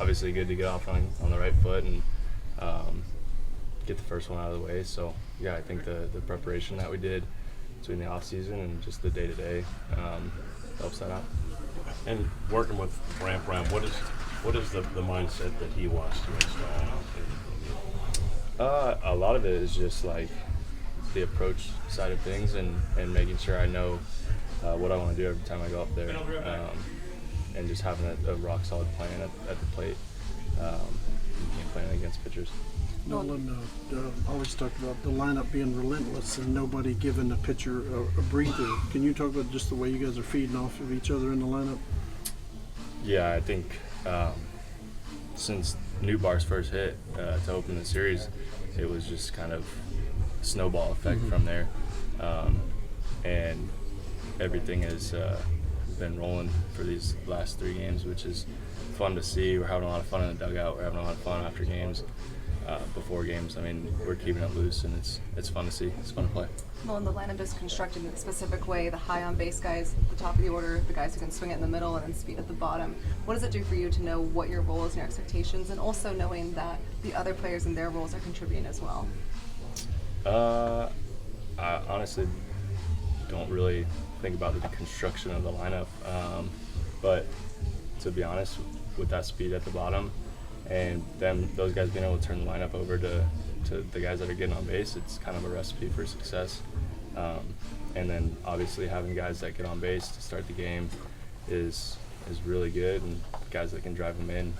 obviously good to get off on the right foot and get the first one out of the way. So, yeah, I think the preparation that we did between the off season and just the day-to-day helps that out. And working with Brant Brown, what is the mindset that he wants to install? A lot of it is just like the approach side of things and making sure I know what I want to do every time I go up there, and just having a rock solid plan at the plate, playing against pitchers. Nolan always talked about the lineup being relentless and nobody giving the pitcher a breather. Can you talk about just the way you guys are feeding off of each other in the lineup? Yeah, I think since Newbar's first hit to open the series, it was just kind of a snowball effect from there. And everything has been rolling for these last 3 games, which is fun to see. We're having a lot of fun in the dugout. We're having a lot of fun after games, before games. I mean, we're keeping it loose, and it's fun to see. It's fun to play. Well, and the lineup is constructed in a specific way. The high on base guys at the top of the order, the guys who can swing it in the middle, and then speed at the bottom. What does it do for you to know what your role is and your expectations, and also knowing that the other players and their roles are contributing as well? I honestly don't really think about the construction of the lineup, but to be honest, with that speed at the bottom and those guys being able to turn the lineup over to the guys that are getting on base, it's kind of a recipe for success. And then obviously having guys that get on base to start the game is really good, and guys that can drive them in,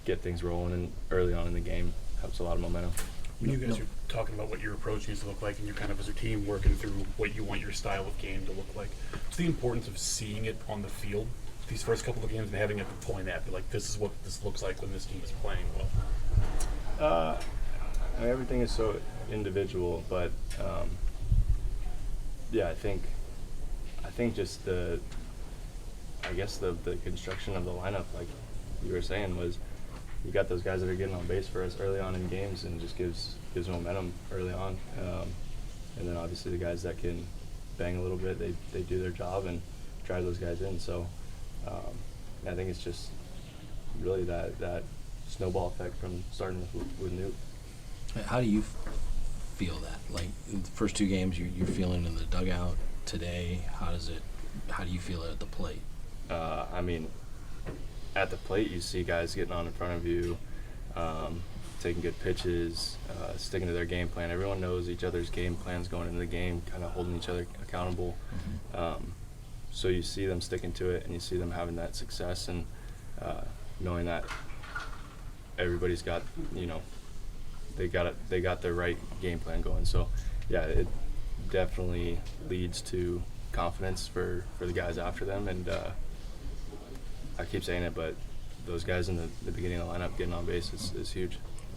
get things rolling and early on in the game helps a lot of momentum. When you guys are talking about what your approach needs to look like and you're kind of as a team working through what you want your style of game to look like, what's the importance of seeing it on the field these first couple of games and having it to point at, like, this is what this looks like when this team is playing well? I mean, everything is so individual, but yeah, I think just the construction of the lineup, like you were saying, was you got those guys that are getting on base for us early on in games and just gives momentum early on, and then obviously the guys that can bang a little bit, they do their job and drive those guys in. So I think it's just really that snowball effect from starting with Newt. How do you feel that? Like in the first 2 games, you're feeling in the dugout today. How do you feel it at the plate? I mean, at the plate, you see guys getting on in front of you, taking good pitches, sticking to their game plan. Everyone knows each other's game plans going into the game, kind of holding each other accountable. So you see them sticking to it, and you see them having that success, and knowing that everybody's got, they got their right game plan going. So yeah, it definitely leads to confidence for the guys after them, and I keep saying it, but those guys in the beginning of the lineup getting on base is huge.